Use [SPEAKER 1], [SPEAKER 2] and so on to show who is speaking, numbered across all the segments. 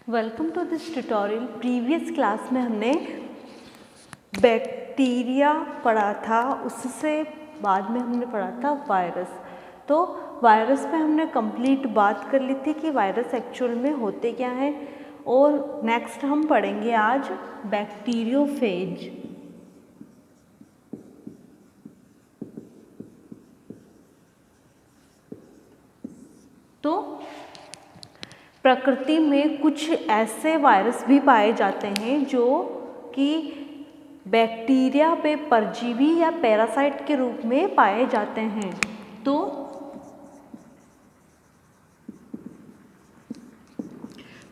[SPEAKER 1] Welcome to this tutorial. Previous class में हमने bacteria पढ़ा था, उससे बाद में हमने पढ़ा था वायरस। तो वायरस पे हमने कंप्लीट बात कर ली थी कि वायरस एक्चुअल में होते क्या हैं, और नेक्स्ट हम पढ़ेंगे आज बैक्टीरियोफेज। तो प्रकृति में कुछ ऐसे वायरस भी पाए जाते हैं जो कि बैक्टीरिया पे परजीवी या पैरासाइट के रूप में पाए जाते हैं। तो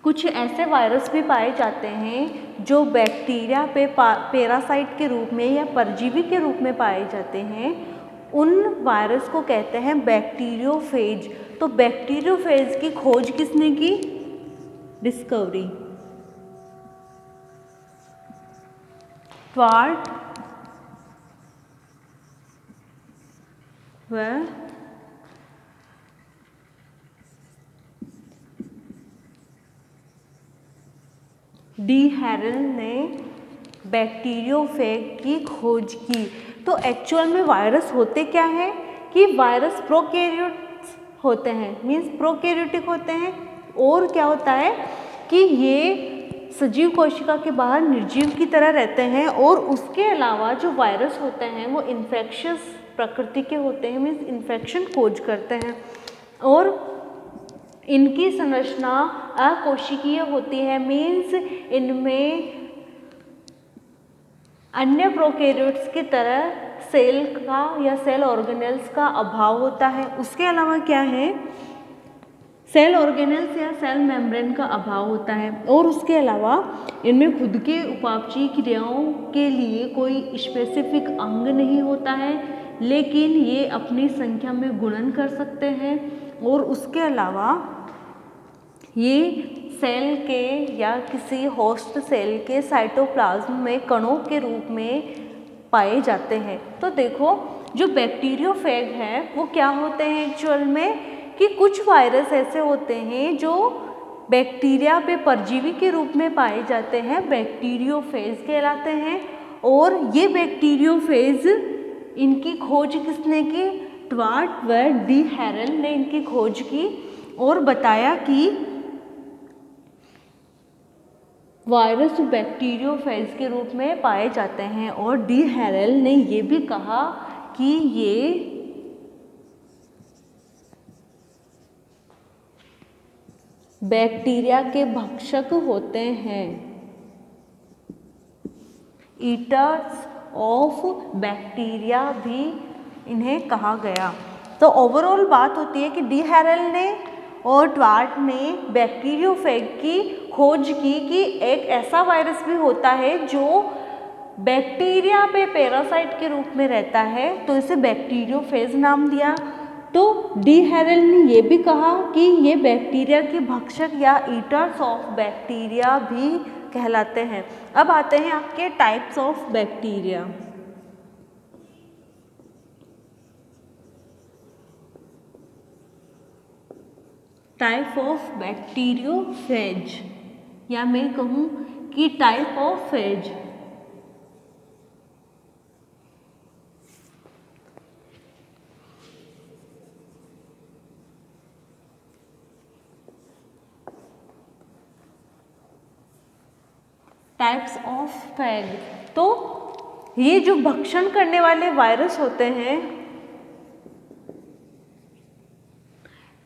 [SPEAKER 1] कुछ ऐसे वायरस भी पाए जाते हैं जो बैक्टीरिया पे पैरासाइट के रूप में या परजीवी के रूप में पाए जाते हैं। उन वायरस को कहते हैं बैक्टीरियोफेज। तो बैक्टीरियोफेज की खोज किसने की? डिस्कवरी ट्वार्ट व डी हैरल ने बैक्टीरियोफेज की खोज की। तो एक्चुअल में वायरस होते क्या हैं कि वायरस प्रोकैरियोट्स होते हैं, मीन्स प्रोकैरियोटिक होते हैं। और क्या होता है कि ये सजीव कोशिका के बाहर निर्जीव की तरह रहते हैं। और उसके अलावा जो वायरस होते हैं वो इन्फेक्शियस प्रकृति के होते हैं, मीन्स इन्फेक्शन खोज करते हैं। और इनकी संरचना अकोशिकीय होती है, मीन्स इनमें अन्य प्रोकैरियोट्स की तरह सेल का या सेल ऑर्गेनेल्स का अभाव होता है। उसके अलावा क्या है, सेल ऑर्गेनेल्स या सेल मेम्ब्रेन का अभाव होता है। और उसके अलावा इनमें खुद के उपापचयी क्रियाओं के लिए कोई स्पेसिफिक अंग नहीं होता है, लेकिन ये अपनी संख्या में गुणन कर सकते हैं। और उसके अलावा ये सेल के या किसी होस्ट सेल के साइटोप्लाज्म में कणों के रूप में पाए जाते हैं। तो देखो, जो बैक्टीरियोफेज है वो क्या होते हैं एक्चुअल में कि कुछ वायरस ऐसे होते हैं जो बैक्टीरिया पे परजीवी के रूप में पाए जाते हैं, बैक्टीरियोफेज कहलाते हैं। और ये बैक्टीरियोफेज, इनकी खोज किसने की? ट्वार्ट व डी हैरल ने इनकी खोज की और बताया कि वायरस बैक्टीरियोफेज के रूप में पाए जाते हैं। और डी हैरल ने ये भी कहा कि ये बैक्टीरिया के भक्षक होते हैं, ईटर्स ऑफ बैक्टीरिया भी इन्हें कहा गया। तो ओवरऑल बात होती है कि डी हैरल ने और ट्वार्ट ने बैक्टीरियोफेज की खोज की कि एक ऐसा वायरस भी होता है जो बैक्टीरिया पे पैरासाइट के रूप में रहता है, तो इसे बैक्टीरियोफेज नाम दिया। तो डी हैरल ने ये भी कहा कि ये बैक्टीरिया के भक्षक या ईटर्स ऑफ बैक्टीरिया भी कहलाते हैं। अब आते हैं आपके types of bacteria. Type of bacteriophage, या मैं कहूँ कि type of phase. Types of phase, तो ये जो भक्षण करने वाले वायरस होते हैं,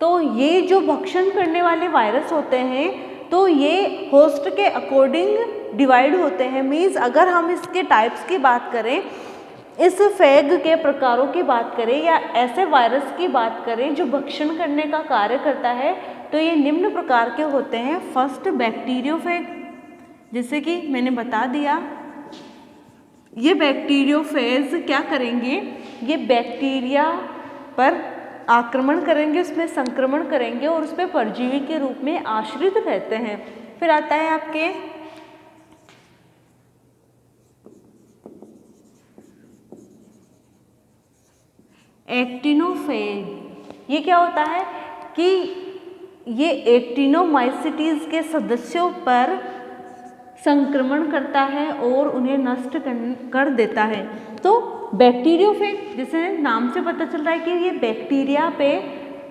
[SPEAKER 1] तो ये जो भक्षण करने वाले वायरस होते हैं तो ये होस्ट के अकॉर्डिंग डिवाइड होते हैं। मीन्स अगर हम इसके टाइप्स की बात करें, इस फेग के प्रकारों की बात करें या ऐसे वायरस की बात करें जो भक्षण करने का कार्य करता है, तो ये निम्न प्रकार के होते हैं। फर्स्ट बैक्टीरियोफेज, जैसे कि मैंने बता दिया, ये बैक्टीरियोफेज क्या करेंगे, ये बैक्टीरिया पर आक्रमण करेंगे, उसमें संक्रमण करेंगे और उस पर परजीवी के रूप में आश्रित रहते हैं। फिर आता है आपके एक्टिनोफेज। ये क्या होता है कि ये एक्टिनोमाइसीटीज के सदस्यों पर संक्रमण करता है और उन्हें नष्ट कर देता है। तो बैक्टीरियोफेज, जिसे नाम से पता चल रहा है कि ये बैक्टीरिया पे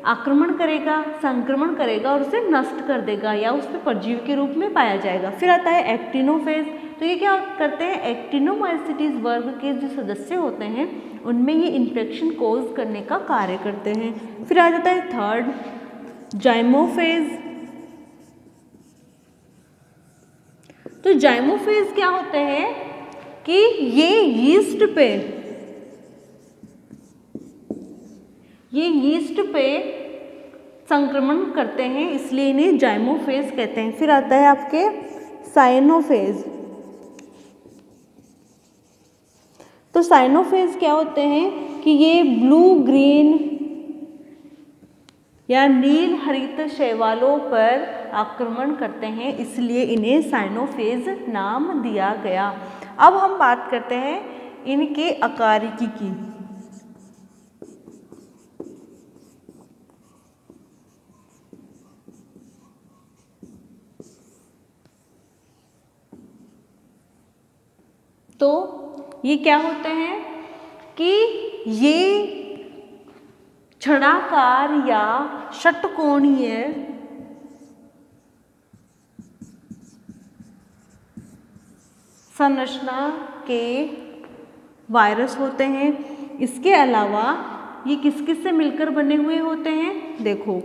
[SPEAKER 1] आक्रमण करेगा, संक्रमण करेगा और उसे नष्ट कर देगा या उस पर परजीवी के रूप में पाया जाएगा। फिर आता है एक्टिनोफेज। तो ये क्या करते हैं, एक्टिनोमाइसीटीज वर्ग के जो सदस्य होते हैं उनमें ये इन्फेक्शन कोज करने का कार्य करते हैं। फिर आ जाता है थर्ड, जाइमोफेज। तो जाइमोफेज क्या होते हैं कि ये यीस्ट पे संक्रमण करते हैं, इसलिए इन्हें जाइमोफेज कहते हैं। फिर आता है आपके साइनोफेज। तो साइनोफेज क्या होते हैं कि ये ब्लू ग्रीन या नील हरित शैवालों पर आक्रमण करते हैं, इसलिए इन्हें साइनोफेज नाम दिया गया। अब हम बात करते हैं इनके आकारिकी की। तो ये क्या होते हैं कि ये छड़ाकार या षटकोणीय संरचना के वायरस होते हैं। इसके अलावा ये किस किस से मिलकर बने हुए होते हैं, देखो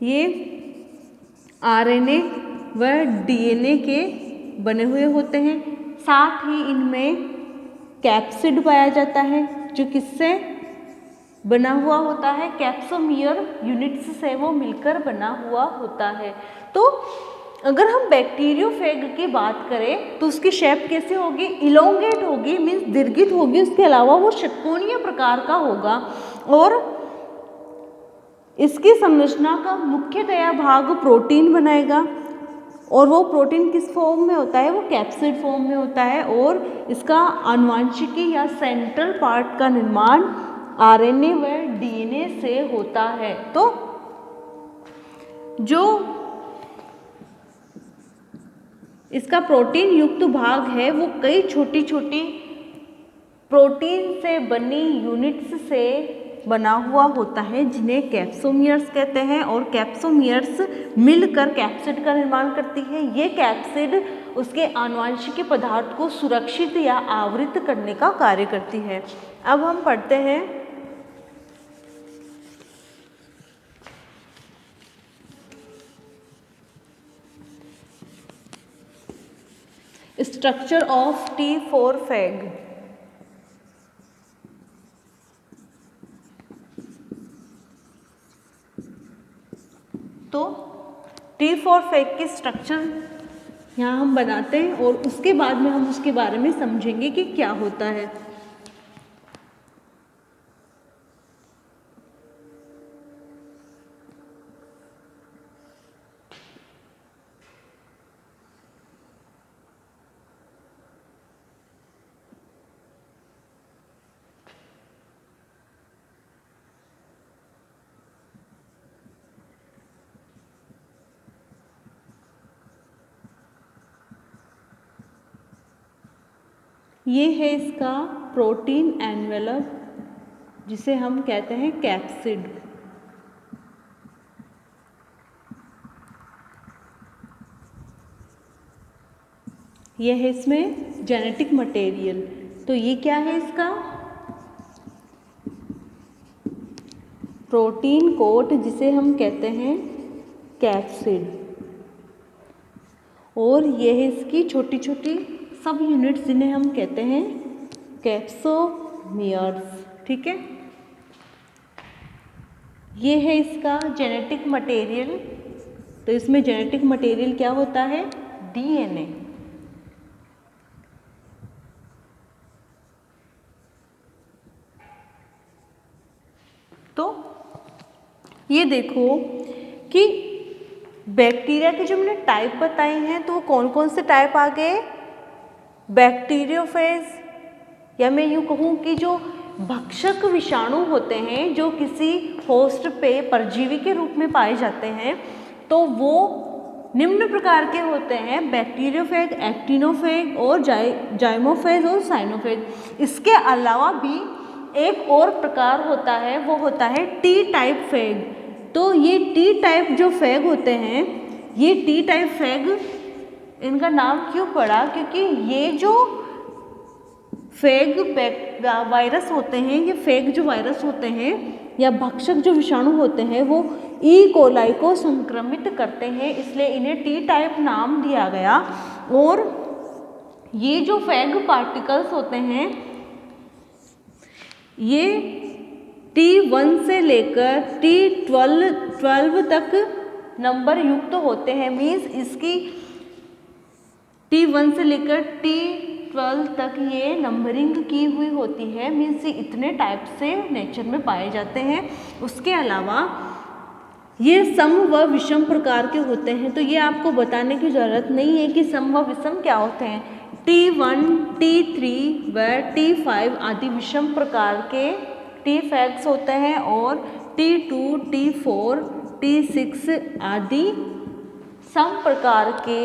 [SPEAKER 1] ये आरएनए व डीएनए के बने हुए होते हैं। साथ ही इनमें कैप्सिड पाया जाता है जो किससे बना हुआ होता है, कैप्सोमियर यूनिट्स से वो मिलकर बना हुआ होता है। तो अगर हम बैक्टीरियोफेग की बात करें तो उसकी शेप कैसे होगी, इलोंगेट होगी, मीन्स दीर्घित होगी। उसके अलावा वो षटकोणीय प्रकार का होगा और इसकी संरचना का मुख्यतया भाग प्रोटीन बनाएगा और वो प्रोटीन किस फॉर्म में होता है, वो कैप्सिड फॉर्म में होता है। और इसका आनुवंशिकी या सेंट्रल पार्ट का निर्माण आरएनए व डीएनए से होता है। तो जो इसका प्रोटीन युक्त भाग है वो कई छोटी छोटी प्रोटीन से बनी यूनिट्स से बना हुआ होता है जिन्हें कैप्सोमियर्स कहते हैं। और कैप्सोमियर्स मिलकर कैप्सिड का निर्माण करती है। ये कैप्सिड उसके आनुवंशिक पदार्थ को सुरक्षित या आवृत करने का कार्य करती है। अब हम पढ़ते हैं स्ट्रक्चर ऑफ T4 फैग। तो T4 फैग की स्ट्रक्चर यहाँ हम बनाते हैं और उसके बाद में हम उसके बारे में समझेंगे कि क्या होता है। ये है इसका प्रोटीन एनवेलप जिसे हम कहते हैं कैप्सिड। ये है इसमें जेनेटिक मटेरियल। तो ये क्या है इसका प्रोटीन कोट जिसे हम कहते हैं कैप्सिड। और ये है इसकी छोटी छोटी सब यूनिट्स जिन्हें हम कहते हैं कैप्सोमियर्स। ठीक है, ये है इसका जेनेटिक मटेरियल। तो इसमें जेनेटिक मटेरियल क्या होता है, डीएनए। तो ये देखो कि बैक्टीरिया के जो मैंने टाइप बताए हैं तो कौन कौन से टाइप आ गए, बैक्टीरियोफेज, या मैं यूँ कहूँ कि जो भक्षक विषाणु होते हैं जो किसी होस्ट पे परजीवी के रूप में पाए जाते हैं, तो वो निम्न प्रकार के होते हैं, बैक्टीरियोफेग, एक्टिनोफेग और जाइमोफेज और साइनोफेज। इसके अलावा भी एक और प्रकार होता है, वो होता है टी टाइप फेग। तो ये टी टाइप जो फेग होते हैं, ये टी टाइप फेग, इनका नाम क्यों पड़ा, क्योंकि ये जो फेग वायरस होते हैं, ये फेग जो वायरस होते हैं या भक्षक जो विषाणु होते हैं, वो ई कोलाई को संक्रमित करते हैं, इसलिए इन्हें टी टाइप नाम दिया गया। और ये जो फेग पार्टिकल्स होते हैं, ये T1 से लेकर T12 तक नंबर युक्त होते हैं। मीन्स इसकी T1 से लेकर T12 तक ये नंबरिंग की हुई होती है। मीन्स ये इतने टाइप से नेचर में पाए जाते हैं। उसके अलावा ये सम व विषम प्रकार के होते हैं। तो ये आपको बताने की ज़रूरत नहीं है कि सम व विषम क्या होते हैं। T1, T3 व T5 आदि विषम प्रकार के टी फैग्स होते हैं और T2, T4, T6 आदि सम प्रकार के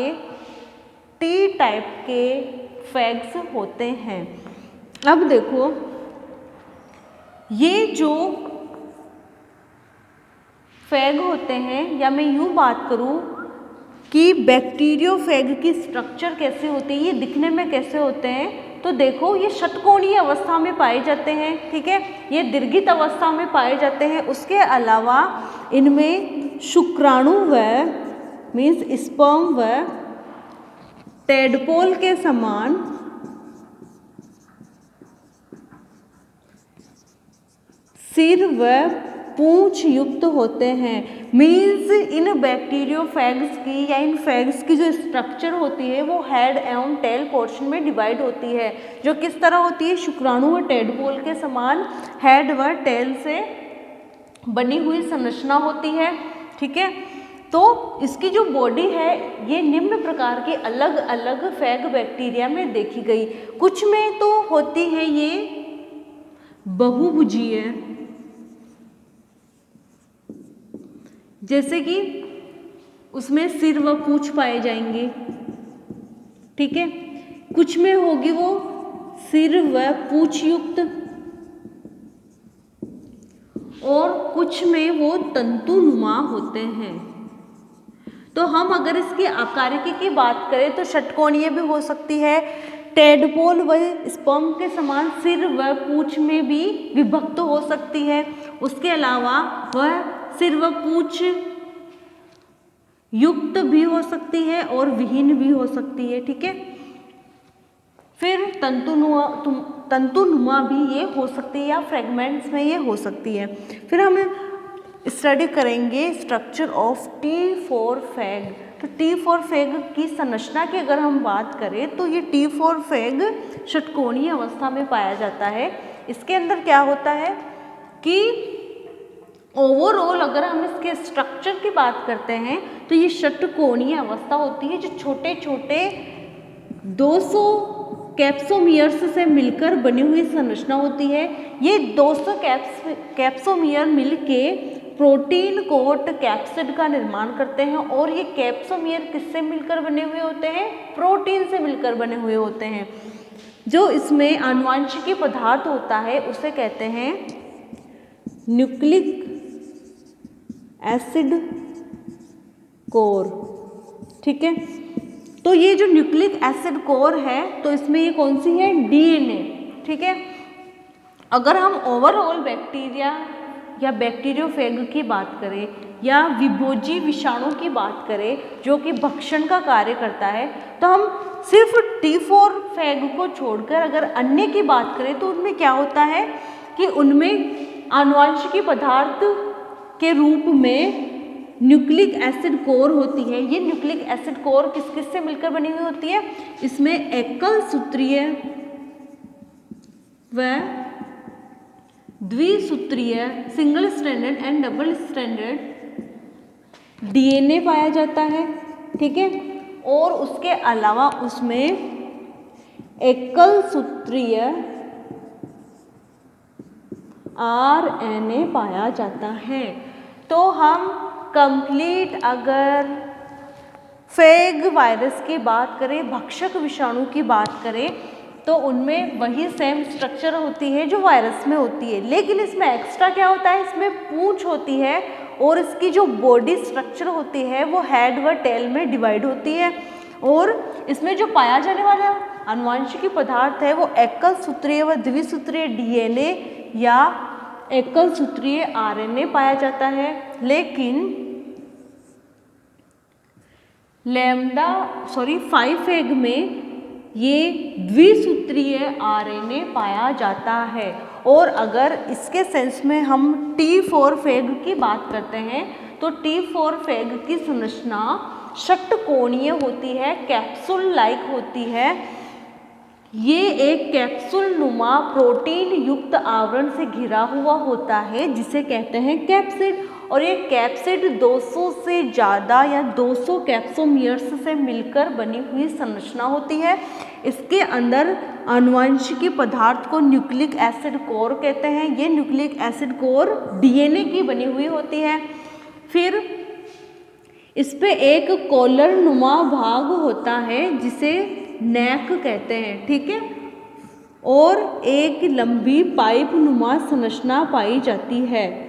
[SPEAKER 1] टी टाइप के फैग्स होते हैं। अब देखो, ये जो फैग होते हैं, या मैं यूँ बात करूँ कि बैक्टीरियोफेग की स्ट्रक्चर कैसे होती है, ये दिखने में कैसे होते हैं, तो देखो ये षटकोणीय अवस्था में पाए जाते हैं। ठीक है, ये दीर्घित अवस्था में पाए जाते हैं। उसके अलावा इनमें शुक्राणु व मीन्स स्पर्म व टेडपोल के समान सिर व पूंछ युक्त होते हैं। मीन्स इन बैक्टीरियोफेग्स की या इन फेग्स की जो स्ट्रक्चर होती है वो हेड एवं टेल पोर्शन में डिवाइड होती है, जो किस तरह होती है, शुक्राणु व टेडपोल के समान हेड व टेल से बनी हुई संरचना होती है। ठीक है, तो इसकी जो बॉडी है ये निम्न प्रकार के अलग अलग फेग बैक्टीरिया में देखी गई। कुछ में तो होती है ये बहुभुजीय, जैसे कि उसमें सिर व पूंछ पाए जाएंगे। ठीक है, कुछ में होगी वो सिर व पूंछ युक्त और कुछ में वो तंतुनुमा होते हैं। तो हम अगर इसकी आकारिकी की बात करें तो षटकोणीय भी हो सकती है, टेडपोल व स्पर्म के समान सिर व पूंछ में भी विभक्त हो सकती है। उसके अलावा वह सिर व पूंछ युक्त भी हो सकती है और विहीन भी हो सकती है। ठीक है, फिर तंतुनुमा भी ये हो सकती है या फ्रेगमेंट्स में ये हो सकती है। फिर हम स्टडी करेंगे स्ट्रक्चर ऑफ T4 फेग। तो T4 फेग की संरचना की अगर हम बात करें तो ये T4 फेग षटकोणीय अवस्था में पाया जाता है। इसके अंदर क्या होता है कि ओवरऑल अगर हम इसके स्ट्रक्चर की बात करते हैं तो ये षटकोणीय अवस्था होती है, जो छोटे छोटे 200 कैप्सोमियर्स से मिलकर बनी हुई संरचना होती है। ये 200 कैप्सोमियर मिलके प्रोटीन कोट कैप्सिड का निर्माण करते हैं और ये कैप्सोमियर किससे मिलकर बने हुए होते हैं, प्रोटीन से मिलकर बने हुए होते हैं। जो इसमें आनुवंशिकी पदार्थ होता है उसे कहते हैं न्यूक्लिक एसिड कोर। ठीक है, तो ये जो न्यूक्लिक एसिड कोर है तो इसमें ये कौन सी है, डीएनए। ठीक है, अगर हम ओवरऑल बैक्टीरिया या बैक्टीरियोफेग की बात करें या विभोजी विषाणु की बात करें जो कि भक्षण का कार्य करता है, तो हम सिर्फ T4 फेग को छोड़कर अगर अन्य की बात करें तो उनमें क्या होता है कि उनमें आनुवंशिकी पदार्थ के रूप में न्यूक्लिक एसिड कोर होती है। ये न्यूक्लिक एसिड कोर किस किस से मिलकर बनी हुई होती है, इसमें एकल सूत्रीय व द्विसूत्रीय single stranded and double stranded DNA पाया जाता है। ठीक है, और उसके अलावा उसमें एकल सूत्रीय आरएनए पाया जाता है। तो हम कंप्लीट अगर फेग वायरस की बात करें, भक्षक विषाणु की बात करें, तो उनमें वही सेम स्ट्रक्चर होती है जो वायरस में होती है, लेकिन इसमें एक्स्ट्रा क्या होता है, इसमें पूंछ होती है और इसकी जो बॉडी स्ट्रक्चर होती है वो हेड व टेल में डिवाइड होती है। और इसमें जो पाया जाने वाला आनुवंशिकी पदार्थ है वो एकल सूत्रीय व द्विसूत्रीय डीएनए या एकल सूत्रीय आरएनए पाया जाता है, लेकिन 5 एग में ये द्विसूत्रीय आरएनए पाया जाता है। और अगर इसके सेंस में हम T4 फेग की बात करते हैं तो T4 फेग की संरचना षटकोणीय होती है, कैप्सूल लाइक होती है। ये एक कैप्सूल नुमा प्रोटीन युक्त आवरण से घिरा हुआ होता है जिसे कहते हैं कैप्सिड। और ये कैप्सिड 200 से ज़्यादा या 200 कैप्सोमियर्स से मिलकर बनी हुई संरचना होती है। इसके अंदर आनुवंशिकी पदार्थ को न्यूक्लिक एसिड कोर कहते हैं। ये न्यूक्लिक एसिड कोर डीएनए की बनी हुई होती है। फिर इस पे एक कॉलर नुमा भाग होता है जिसे नेक कहते हैं, ठीक है। और एक लंबी पाइप नुमा संरचना पाई जाती है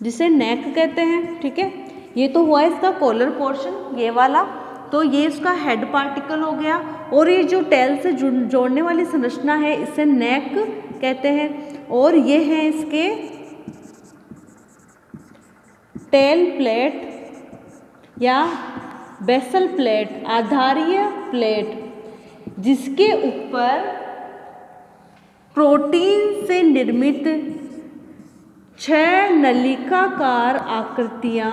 [SPEAKER 1] जिसे नेक कहते हैं, ठीक है। ये तो हुआ इसका कॉलर पोर्शन, ये वाला। तो ये इसका हेड पार्टिकल हो गया। और ये जो टेल से जोड़ने वाली संरचना है इसे नेक कहते हैं। और ये है इसके टेल प्लेट या बेसल प्लेट, आधारीय प्लेट, जिसके ऊपर प्रोटीन से निर्मित 6 नलिकाकार आकृतियां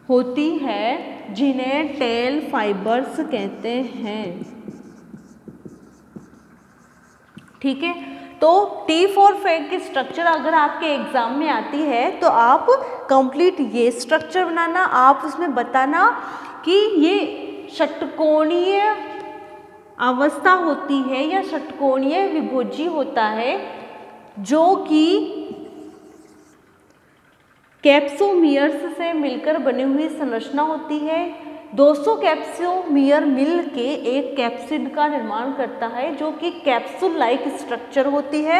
[SPEAKER 1] होती है जिन्हें टेल फाइबर्स कहते हैं, ठीक है। तो T4 फेग की स्ट्रक्चर अगर आपके एग्जाम में आती है तो आप कंप्लीट ये स्ट्रक्चर बनाना, आप उसमें बताना कि ये षटकोणीय अवस्था होती है या षटकोणीय विभोजी होता है जो कि कैप्सोमियर्स से मिलकर बनी हुई संरचना होती है। 200 कैप्सोमियर मिल के एक कैप्सिड का निर्माण करता है जो कि कैप्सूल लाइक स्ट्रक्चर होती है।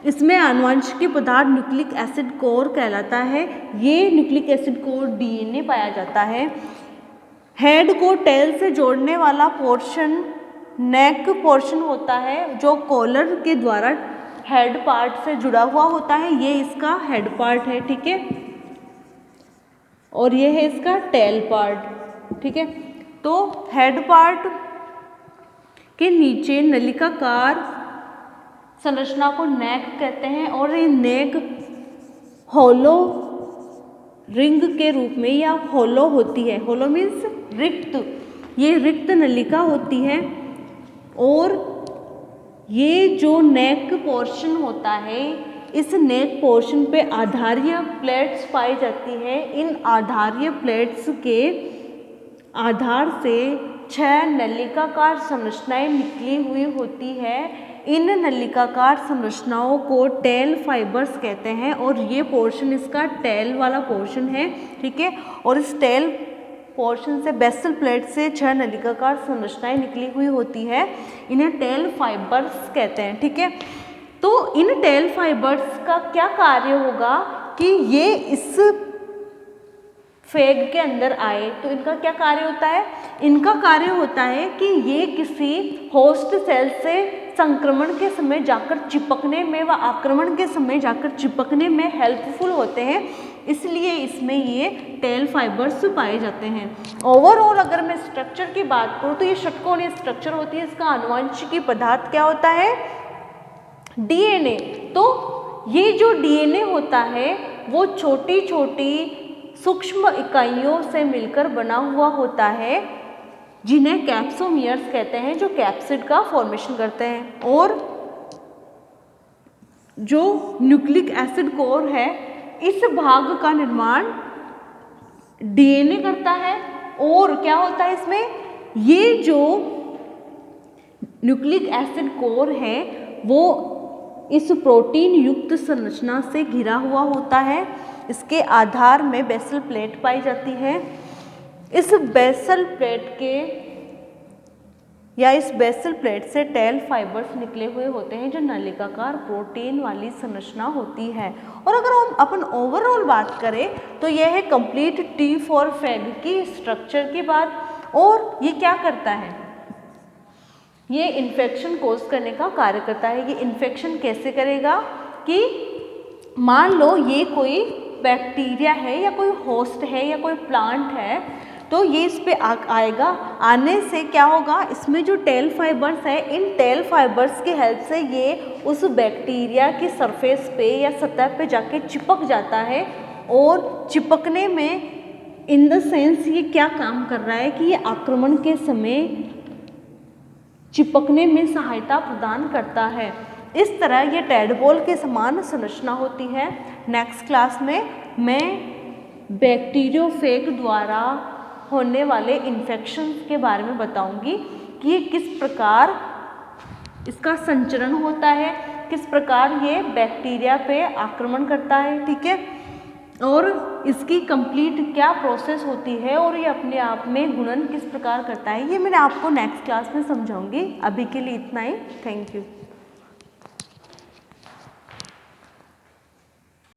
[SPEAKER 1] इसमें आनुवंशिकी पदार्थ न्यूक्लिक एसिड कोर कहलाता है। ये न्यूक्लिक एसिड कोर डीएनए पाया जाता है। हेड को टेल से जोड़ने वाला पोर्शन नेक पोर्शन होता है जो कॉलर के द्वारा हेड पार्ट से जुड़ा हुआ होता है। ये इसका हेड पार्ट है, ठीक है। और ये है इसका टेल पार्ट, ठीक है। तो हेड पार्ट के नीचे नलिकाकार संरचना को नेक कहते हैं। और ये नेक होलो रिंग के रूप में या होलो होती है। होलो मीन्स रिक्त, ये रिक्त नलिका होती है। और ये जो नेक पोर्शन होता है, इस नेक पोर्शन पे आधारीय प्लेट्स पाई जाती है। इन आधारीय प्लेट्स के आधार से 6 नलिकाकार संरचनाएं निकली हुई होती है। इन नलिकाकार संरचनाओं को टेल फाइबर्स कहते हैं। और ये पोर्शन इसका टेल वाला पोर्शन है, ठीक है। और इस टेल पोर्शन से बेसल प्लेट से 6 नलिकाकार संरचनाएं निकली हुई होती है। इन्हें टेल फाइबर्स कहते हैं, ठीक है। तो इन टेल फाइबर्स का क्या कार्य होगा कि ये इस फेग के अंदर आए तो इनका क्या कार्य होता है? इनका कार्य होता है कि ये किसी होस्ट सेल से संक्रमण के समय जाकर चिपकने में व आक्रमण के समय जाकर चिपकने में हेल्पफुल होते हैं, इसलिए इसमें ये टेल फाइबर्स पाए जाते हैं। ओवरऑल अगर मैं स्ट्रक्चर की बात करूँ तो ये षटकोणीय स्ट्रक्चर होती है। इसका आनुवंशिकी पदार्थ क्या होता है? डीएनए। तो ये जो डीएनए होता है वो छोटी छोटी सूक्ष्म इकाइयों से मिलकर बना हुआ होता है जिन्हें कैप्सोमियर्स कहते हैं, जो कैप्सिड का फॉर्मेशन करते हैं। और जो न्यूक्लिक एसिड कोर है इस भाग का निर्माण डीएनए करता है। और क्या होता है इसमें? ये जो न्यूक्लिक एसिड कोर है वो इस प्रोटीन युक्त संरचना से घिरा हुआ होता है। इसके आधार में बेसल प्लेट पाई जाती है। इस बेसल प्लेट से टेल फाइबर्स निकले हुए होते हैं जो नलिकाकार प्रोटीन वाली संरचना होती है। और अगर हम अपन ओवरऑल बात करें तो यह है कंप्लीट टी फॉर फैग की स्ट्रक्चर की बात। और ये क्या करता है, ये इन्फेक्शन कोज करने का कार्य करता है। ये इन्फेक्शन कैसे करेगा कि मान लो ये कोई बैक्टीरिया है या कोई होस्ट है या कोई प्लांट है, तो ये इस पे आएगा। आने से क्या होगा, इसमें जो टेल फाइबर्स है, इन टेल फाइबर्स की हेल्प से ये उस बैक्टीरिया की सरफेस पे या सतह पे जाके चिपक जाता है। और चिपकने में इन द सेंस ये क्या काम कर रहा है कि ये आक्रमण के समय चिपकने में सहायता प्रदान करता है। इस तरह ये टैडपोल के समान संरचना होती है। नेक्स्ट क्लास में मैं बैक्टीरियोफेग द्वारा होने वाले इन्फेक्शन के बारे में बताऊंगी कि ये किस प्रकार इसका संचरण होता है, किस प्रकार ये बैक्टीरिया पे आक्रमण करता है, ठीक है, और इसकी कंप्लीट क्या प्रोसेस होती है और ये अपने आप में गुणन किस प्रकार करता है, ये मैंने आपको नेक्स्ट क्लास में समझाऊंगी। अभी के लिए इतना ही। Thank you.